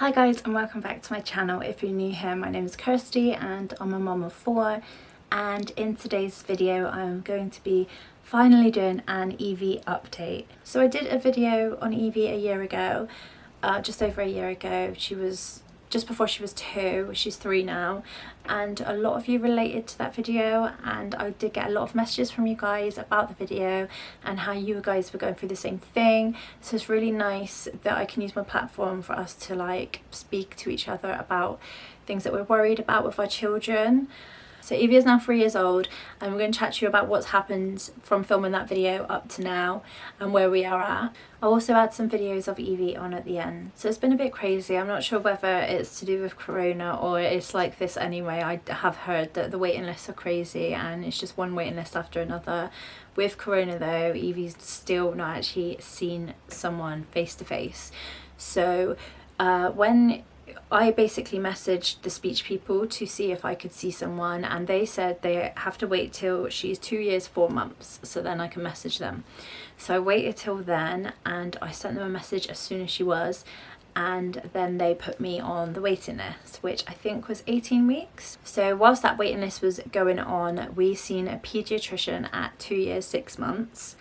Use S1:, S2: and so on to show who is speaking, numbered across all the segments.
S1: Hi guys, and welcome back to my channel. If you're new here, my name is Kirsty and I'm a mum of 4, and in today's video I'm going to be finally doing an Evie update. So I did a video on Evie a year ago, just over a year ago. She was just before she was 2, she's 3 now, and a lot of you related to that video, and I did get a lot of messages from you guys about the video and how you guys were going through the same thing. So it's really nice that I can use my platform for us to like speak to each other about things that we're worried about with our children. So Evie is now 3 years old, and we're going to chat to you about what's happened from filming that video up to now and where we are at. I'll also add some videos of Evie on at the end. So it's been a bit crazy. I'm not sure whether it's to do with corona or it's like this anyway. I have heard that the waiting lists are crazy and it's just one waiting list after another. With corona though, Evie's still not actually seen someone face to face. So when I basically messaged the speech people to see if I could see someone, and they said they have to wait till she's 2 years 4 months, so then I can message them. So I waited till then, and I sent them a message as soon as she was, and then they put me on the waiting list, which I think was 18 weeks. So whilst that waiting list was going on, we seen a paediatrician at 2 years 6 months,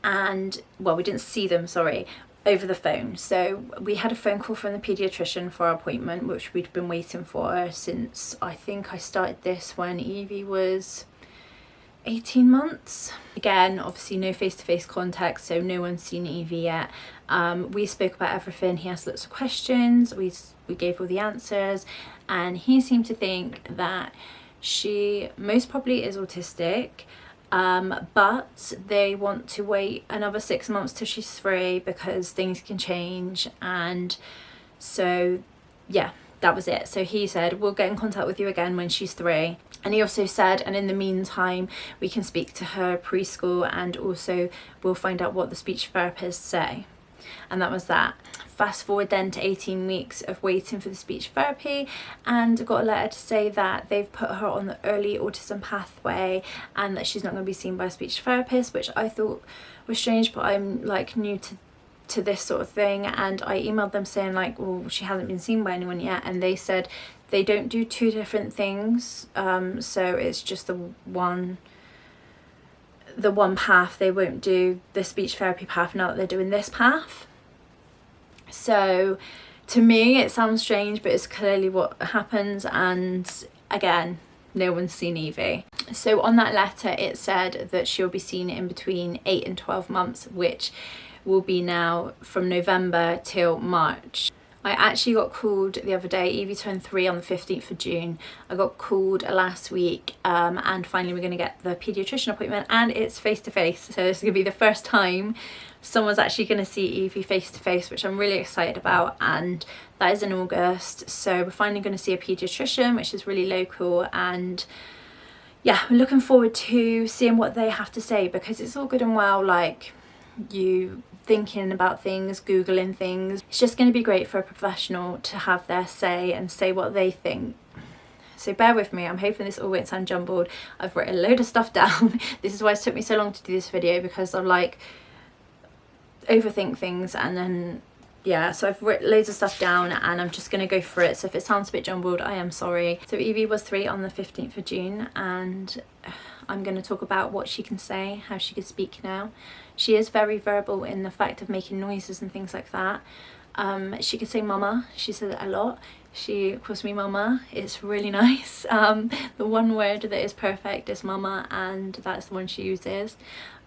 S1: and well, we didn't see them, sorry, over the phone. So we had a phone call from the paediatrician for our appointment, which we'd been waiting for since I think I started this when Evie was 18 months. Again, obviously no face-to-face contact, so no one's seen Evie yet. We spoke about everything. He asked lots of questions, we gave all the answers, and he seemed to think that she most probably is autistic, but they want to wait another 6 months till she's 3 because things can change. And so yeah, that was it. So he said we'll get in contact with you again when she's 3, and he also said, and in the meantime we can speak to her preschool, and also we'll find out what the speech therapists say. And that was that. Fast forward then to 18 weeks of waiting for the speech therapy, and got a letter to say that they've put her on the early autism pathway and that she's not going to be seen by a speech therapist, which I thought was strange, but I'm like new to this sort of thing. And I emailed them saying like, well, she hasn't been seen by anyone yet, and they said they don't do 2 different things, so it's just the one path. They won't do the speech therapy path now that they're doing this path. So to me it sounds strange, but it's clearly what happens. And again, no one's seen Evie. So on that letter it said that she'll be seen in between 8 and 12 months, which will be now from November till March. I actually got called the other day. Evie turned 3 on the 15th of June. I got called last week, and finally we're going to get the paediatrician appointment, and it's face to face. So this is going to be the first time someone's actually going to see Evie face to face, which I'm really excited about, and that is in August. So we're finally going to see a paediatrician, which is really local, and yeah, we're looking forward to seeing what they have to say, because it's all good and well like you thinking about things, googling things. It's just going to be great for a professional to have their say and say what they think. So bear with me, I'm hoping this all won't sound jumbled. I've written a load of stuff down. This is why it took me so long to do this video, because I like overthink things, and then yeah, so I've written loads of stuff down and I'm just going to go through it. So if it sounds a bit jumbled, I am sorry. So Evie was 3 on the 15th of June, and I'm going to talk about what she can say, how she can speak now. She is very verbal in the fact of making noises and things like that. She can say mama, she says it a lot. She calls me mama, it's really nice. The one word that is perfect is mama, and that's the one she uses.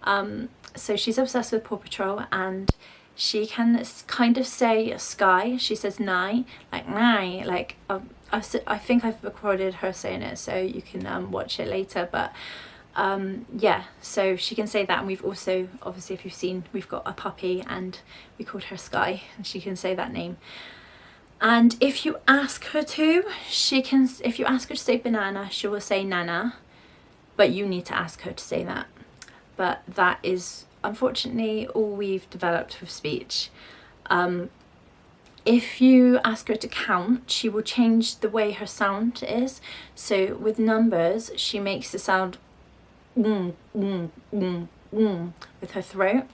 S1: So she's obsessed with Paw Patrol, and she can kind of say sky. She says nai, like nai, like I think I've recorded her saying it, so you can watch it later. But yeah, so she can say that. And we've also, obviously if you've seen, we've got a puppy and we called her Sky, and she can say that name. And if you ask her to, she can, if you ask her to say banana, she will say nana, but you need to ask her to say that. But that is unfortunately all we've developed with speech. If you ask her to count, she will change the way her sound is. So with numbers, she makes the sound with her throat.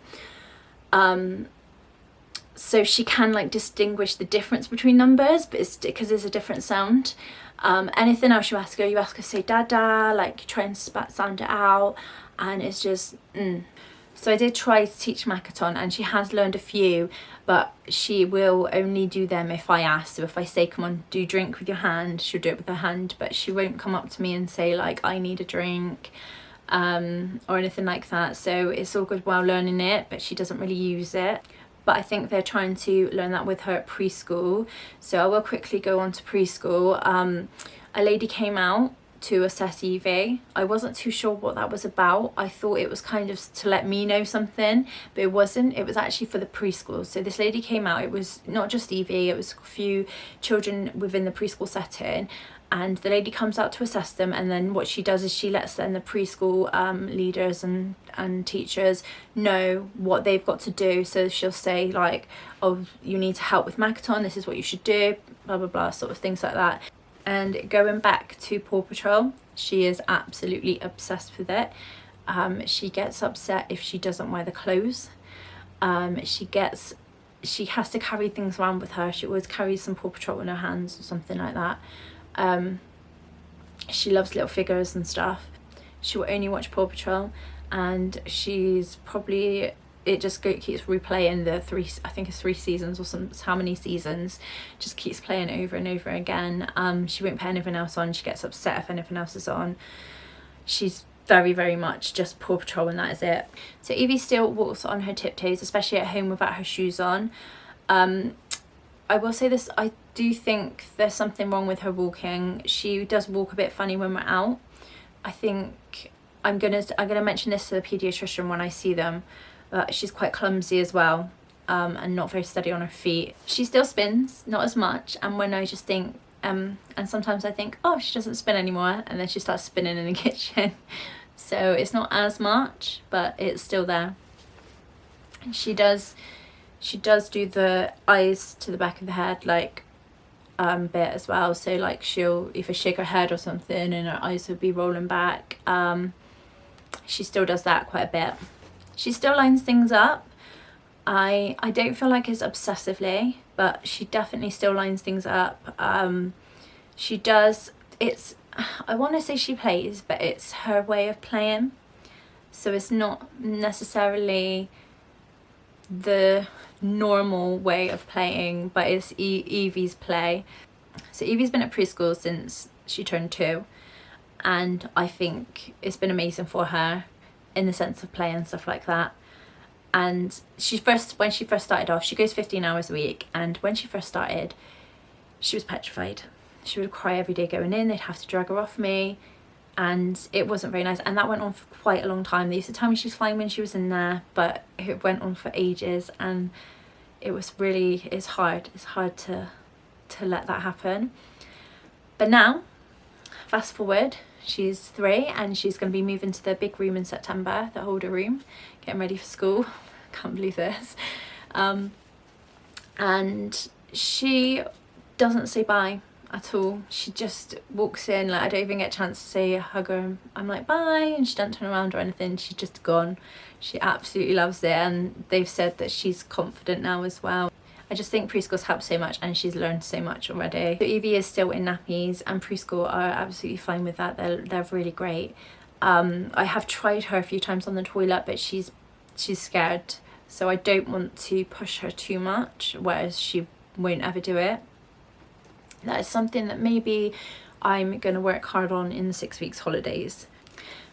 S1: so she can like distinguish the difference between numbers, but it's because it's a different sound. Anything else you ask her to say dada, like try and sound it out, and it's just So I did try to teach Makaton, and she has learned a few, but she will only do them if I ask. So if I say, come on, do drink with your hand, she'll do it with her hand, but she won't come up to me and say like, I need a drink, or anything like that. So it's all good while learning it, but she doesn't really use it. But I think they're trying to learn that with her at preschool. So I will quickly go on to preschool. A lady came out to assess Evie. I wasn't too sure what that was about. I thought it was kind of to let me know something, but it wasn't. It was actually for the preschool. So this lady came out. It was not just Evie, it was a few children within the preschool setting, and the lady comes out to assess them, and then what she does is she lets then the preschool leaders and teachers know what they've got to do. So she'll say like, oh, you need to help with Makaton, this is what you should do, blah blah blah, sort of things like that. And going back to Paw Patrol, she is absolutely obsessed with it. She gets upset if she doesn't wear the clothes. She has to carry things around with her. She always carries some Paw Patrol in her hands or something like that. She loves little figures and stuff. She will only watch Paw Patrol, and she's probably, it just keeps replaying the I think it's 3 seasons or how many seasons, just keeps playing over and over again. She won't put anything else on. She gets upset if anything else is on. She's very, very much just Paw Patrol, and that is it. So Evie still walks on her tiptoes, especially at home without her shoes on. I will say this, I do think there's something wrong with her walking. She does walk a bit funny when we're out. I think I'm gonna mention this to the paediatrician when I see them. She's quite clumsy as well, and not very steady on her feet. She still spins, not as much, and when I just think, and sometimes I think, oh, she doesn't spin anymore, and then she starts spinning in the kitchen. So it's not as much, but it's still there. And she does do the eyes to the back of the head, like, bit as well. So like she'll either shake her head or something and her eyes will be rolling back. She still does that quite a bit. She still lines things up. I don't feel like it's obsessively, but she definitely still lines things up. She does, I want to say she plays, but it's her way of playing. So it's not necessarily the normal way of playing, but it's Evie's play. So Evie's been at preschool since she turned 2, and I think it's been amazing for her in the sense of play and stuff like that. And when she first started off, she goes 15 hours a week, and when she first started, she was petrified. She would cry every day going in. They'd have to drag her off me, and it wasn't very nice, and that went on for quite a long time. They used to tell me she was fine when she was in there, but it went on for ages, and it's hard to let that happen. But now, fast forward, she's 3 and she's going to be moving to the big room in September, the older room, getting ready for school. Can't believe this. And she doesn't say bye at all. She just walks in, like I don't even get a chance to say hug her. I'm like bye, and she doesn't turn around or anything. She's just gone. She absolutely loves it, and they've said that she's confident now as well. I just think preschool's helped so much, and she's learned so much already. So Evie is still in nappies, and preschool are absolutely fine with that. They're really great. I have tried her a few times on the toilet, but she's scared, so I don't want to push her too much, whereas she won't ever do it. That is something that maybe I'm going to work hard on in the 6 weeks holidays.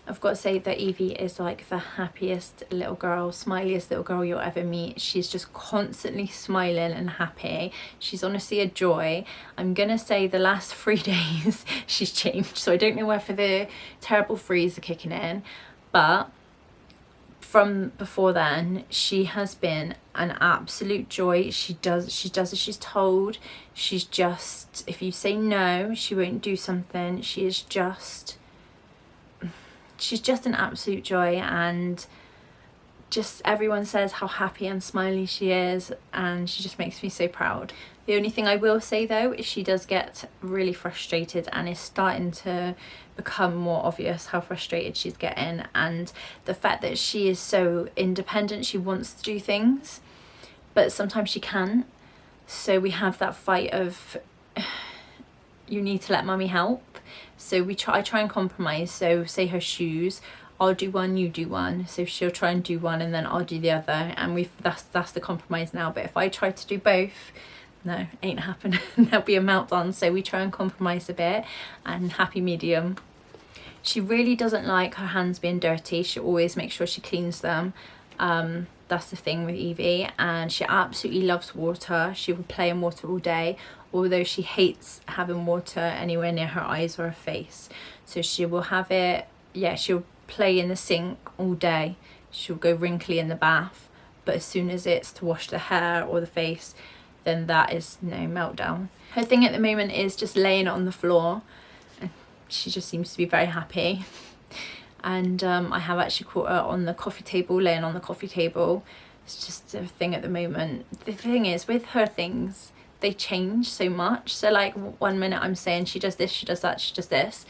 S1: I've got to say that Evie is like the happiest little girl, smiliest little girl you'll ever meet. She's just constantly smiling and happy. She's honestly a joy. I'm going to say the last 3 days she's changed, so I don't know whether the terrible freeze are kicking in, but from before then she has been an absolute joy. She does as she's told. She's just, if you say no, she won't do something. She's just an absolute joy, and just everyone says how happy and smiley she is, and she just makes me so proud. The only thing I will say though is she does get really frustrated, and it's starting to become more obvious how frustrated she's getting, and the fact that she is so independent, she wants to do things, but sometimes she can't. So we have that fight of you need to let mummy help. So I try and compromise. So say her shoes, I'll do one, you do one. So she'll try and do one and then I'll do the other, and that's the compromise now. But if I try to do both, no, ain't happening. There'll be a meltdown. So we try and compromise a bit, and happy medium. She really doesn't like her hands being dirty. She always makes sure she cleans them. That's the thing with Evie. And she absolutely loves water. She will play in water all day, although she hates having water anywhere near her eyes or her face. So she will have it, yeah, she'll play in the sink all day. She'll go wrinkly in the bath, but as soon as it's to wash the hair or the face, then that is no meltdown. Her thing at the moment is just laying on the floor, and she just seems to be very happy. And I have actually caught her on the coffee table, laying on the coffee table. It's just a thing at the moment. The thing is with her things, they change so much. So like 1 minute I'm saying she does this, she does that, she does this,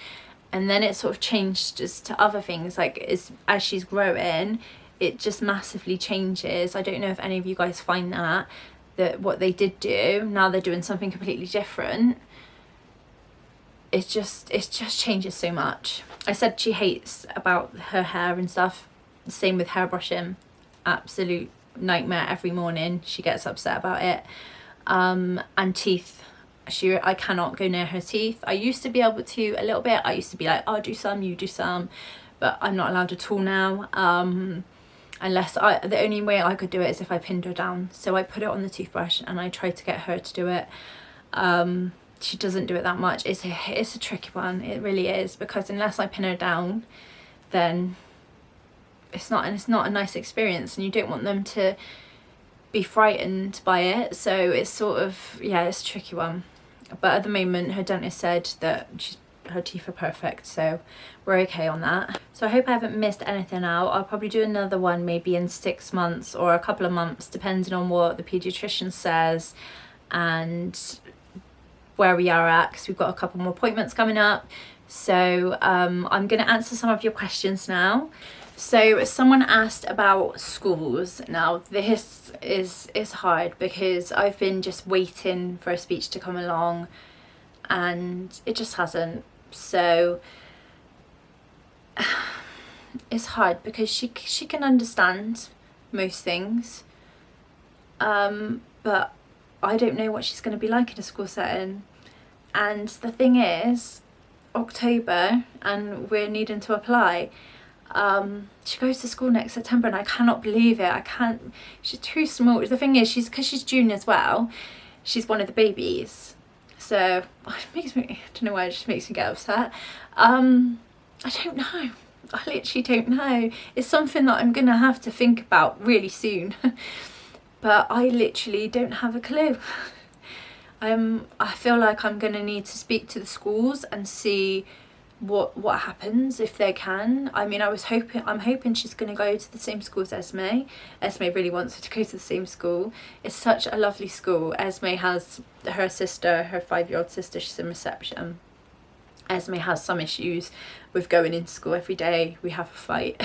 S1: and then it sort of changes to other things. Like as she's growing, it just massively changes. I don't know if any of you guys find that what they did do, now they're doing something completely different. It just changes so much. I said she hates about her hair and stuff. Same with hair brushing, absolute nightmare every morning. She gets upset about it. And teeth, I cannot go near her teeth. I used to be able to a little bit. I used to be like, I'll do some, you do some, but I'm not allowed at all now. Unless the only way I could do it is if I pinned her down. So I put it on the toothbrush and I try to get her to do it. She doesn't do it that much. It's a tricky one, it really is, because unless I pin her down, then it's not a nice experience, and you don't want them to be frightened by it. So it's sort of, yeah, it's a tricky one. But at the moment her dentist said that her teeth are perfect, so we're okay on that. So I hope I haven't missed anything out. I'll probably do another one maybe in 6 months or a couple of months, depending on what the paediatrician says and where we are at, because we've got a couple more appointments coming up. So I'm going to answer some of your questions now. So someone asked about schools. Now this is hard because I've been just waiting for a speech to come along and it just hasn't. So it's hard because she can understand most things, but I don't know what she's going to be like in a school setting. And the thing is, October and we're needing to apply. She goes to school next September and I cannot believe it. She's too small. The thing is, because she's June as well, she's one of the babies. So it makes me, I don't know why, it just makes me get upset. I don't know. I literally don't know. It's something that I'm going to have to think about really soon. But I literally don't have a clue. I feel like I'm going to need to speak to the schools and see what happens if they can. I mean, I'm hoping she's going to go to the same school as Esme. Esme really wants her to go to the same school. It's such a lovely school. Esme has her sister, her 5-year-old sister, she's in reception. Esme has some issues with going into school every day. We have a fight.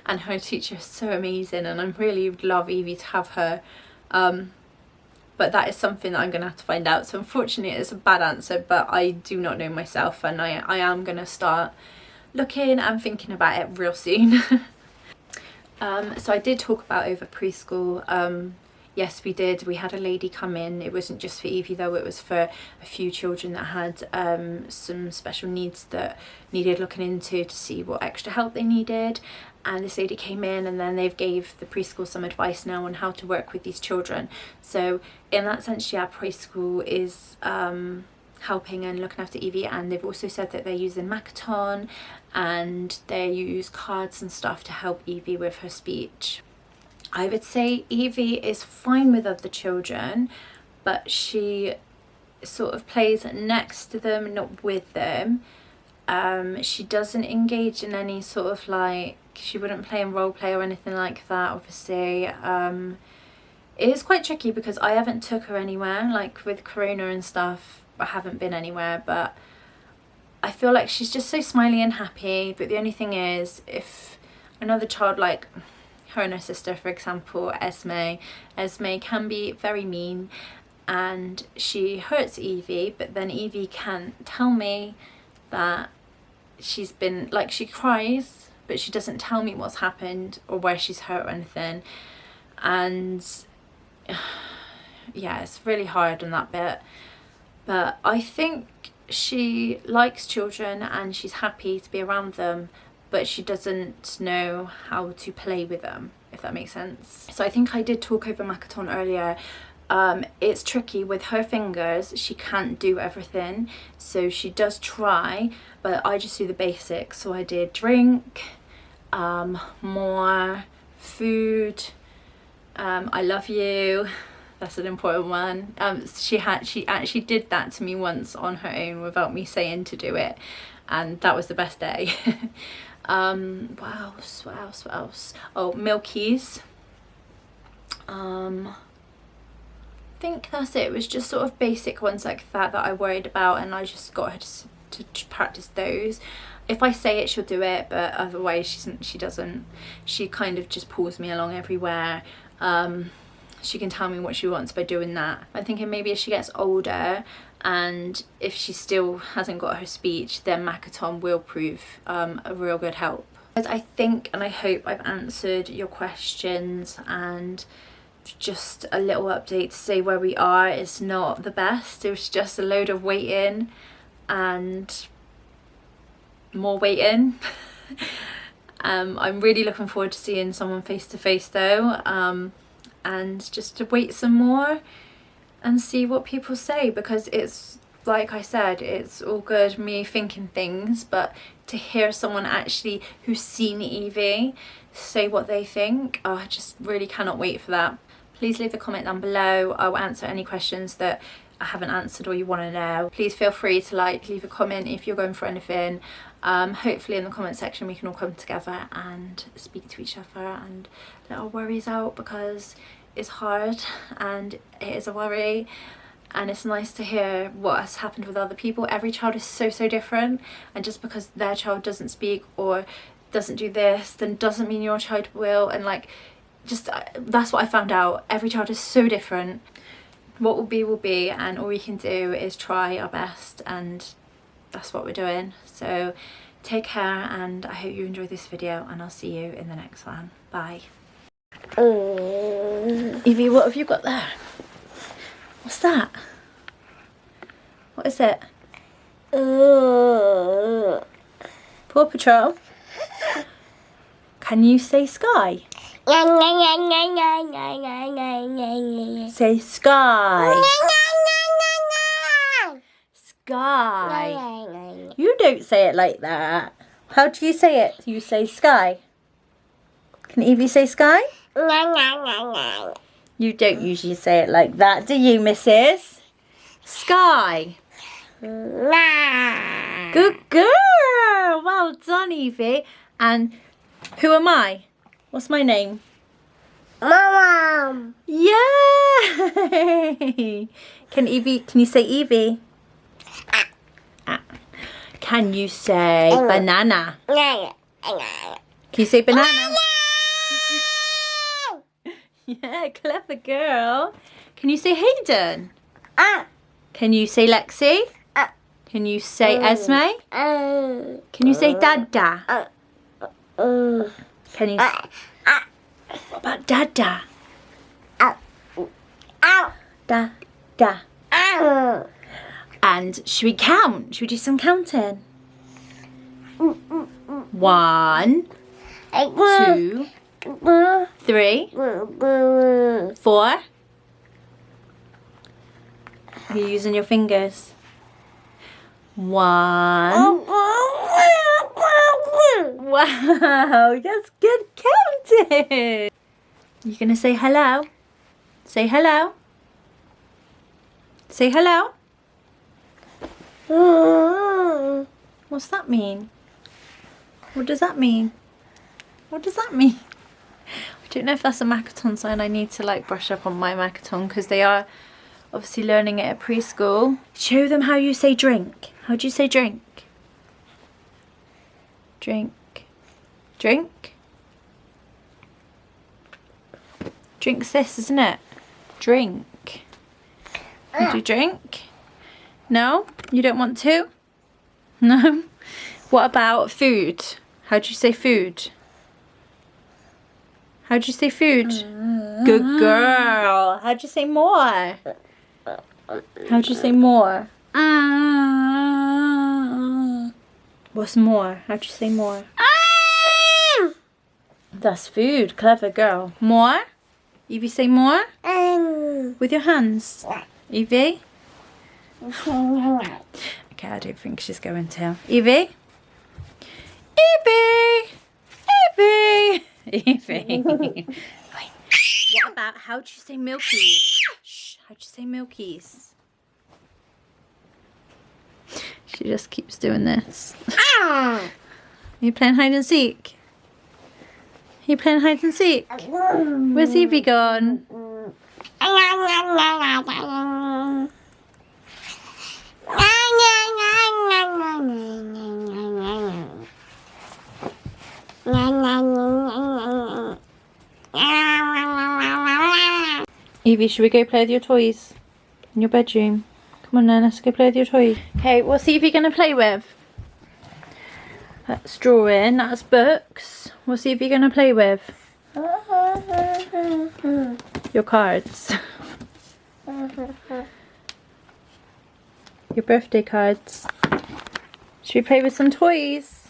S1: And her teacher is so amazing, and I really would love Evie to have her. But that is something that I'm going to have to find out. So unfortunately it's a bad answer, but I do not know myself, and I am going to start looking and thinking about it real soon. So I did talk about over preschool. Yes, we did. We had a lady come in. It wasn't just for Evie though, it was for a few children that had some special needs that needed looking into to see what extra help they needed. And this lady came in, and then they've gave the preschool some advice now on how to work with these children. So in that sense, yeah, preschool is helping and looking after Evie, and they've also said that they're using Makaton and they use cards and stuff to help Evie with her speech. I would say Evie is fine with other children, but she sort of plays next to them, not with them. She doesn't engage in any sort of like, she wouldn't play in role play or anything like that, obviously. It is quite tricky because I haven't took her anywhere, like with Corona and stuff, I haven't been anywhere, but I feel like she's just so smiley and happy. But the only thing is, if another child, like her and her sister, for example, Esme can be very mean and she hurts Evie, but then Evie can't tell me that she's been, like, she cries but she doesn't tell me what's happened or where she's hurt or anything. And yeah, it's really hard on that bit, but I think she likes children and she's happy to be around them, but she doesn't know how to play with them, if that makes sense. So I think I did talk over Makaton earlier. It's tricky with her fingers, she can't do everything, so she does try, but I just do the basics. So I did drink, more, food, I love you, that's an important one. She actually did that to me once on her own without me saying to do it, and that was the best day. What else? Oh, milkies. I think that's it. It was just sort of basic ones like that I worried about, and I just got her to practice those. If I say it, she'll do it, but otherwise she doesn't. She kind of just pulls me along everywhere. She can tell me what she wants by doing that. I'm thinking maybe as she gets older and if she still hasn't got her speech, then Makaton will prove a real good help. I think and I hope I've answered your questions, and just a little update to say where we are. It's not the best. It was just a load of waiting and more waiting. I'm really looking forward to seeing someone face to face though, and just to wait some more and see what people say, because it's like I said, it's all good me thinking things, but to hear someone actually who's seen Evie say what they think, oh, I just really cannot wait for that. Please leave a comment down below. I'll answer any questions that I haven't answered or you want to know. Please feel free to leave a comment if you're going for anything. Hopefully in the comment section we can all come together and speak to each other and let our worries out, because it's hard and it is a worry, and it's nice to hear what has happened with other people. Every child is so different, and just because their child doesn't speak or doesn't do this, then doesn't mean your child will. And that's what I found out. Every child is so different. What will be, and all we can do is try our best, and that's what we're doing. So take care, and I hope you enjoyed this video, and I'll see you in the next one. Bye. Evie, what have you got there? What's that? What is it? Paw Patrol? Can you say sky? Say sky. Sky. You don't say it like that. How do you say it? You say sky. Can Evie say sky? You don't usually say it like that, do you, Mrs? Sky. Good girl. Well done, Evie. And who am I? What's my name?
S2: Mom.
S1: Yay! Can you say Evie? Can you say banana? Can you say banana? Yeah, clever girl. Can you say Hayden? Can you say Lexi? Can you say Esme? Can you say Dada? Can you say... What about Dada? Da. And should we count? Should we do some counting? 1, 2, 3, 4. Are you using your fingers? 1. Wow, that's good counting. You gonna say hello? Say hello. Say hello. What's that mean? What does that mean? What does that mean? I don't know if that's a Makaton sign. I need to brush up on my Makaton, because they are obviously learning it at preschool. Show them how you say drink. How do you say drink? Drink. Drink. Drink's this, isn't it? Drink. Would you drink? No? You don't want to? No? What about food? How do you say food? How do you say food? Good girl. How do you say more? How do you say more? What's more? How do you say more? That's food. Clever girl. More? Evie, say more? With your hands. Evie? Okay, I don't think she's going to. Evie? Evie! Evie! Evie. What about, how do you say milkies? Shh, how do you say milkies? She just keeps doing this. Are you playing hide and seek? Are you playing hide and seek? Where's Evie gone? Evie, should we go play with your toys in your bedroom? Come on then, let's go play with your toys. Okay, what's Evie going to play with? That's drawing, that's books. What's Evie going to play with? Your cards. Your birthday cards. Should we play with some toys?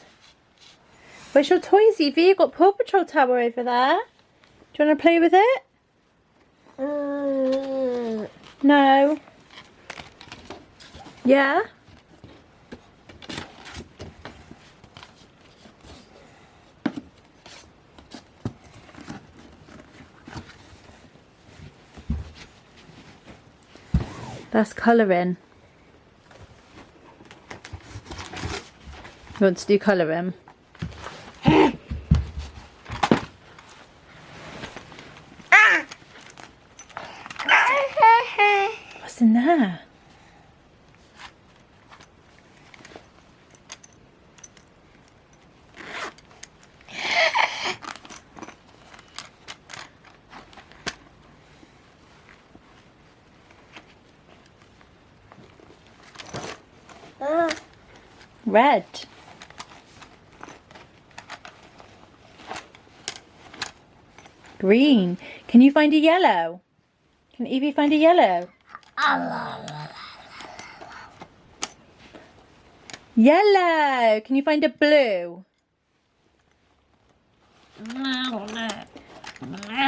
S1: Where's your toys, Evie? You've got Paw Patrol Tower over there. Do you want to play with it? No. Yeah? That's colouring. You want to do colouring? What's in there? Red. Green. Can you find a yellow? Can Evie find a yellow? Yellow. Can you find a blue?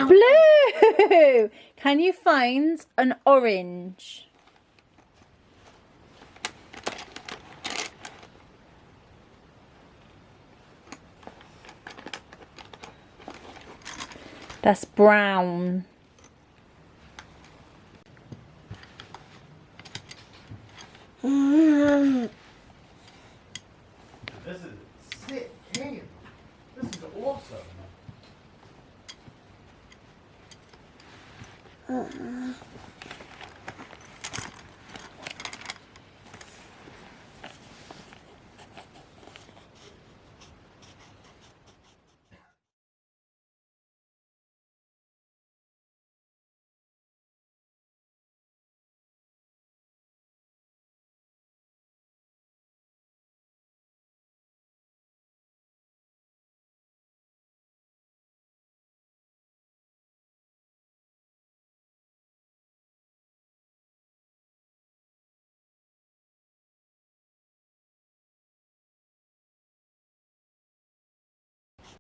S1: Blue. Can you find an orange? That's brown.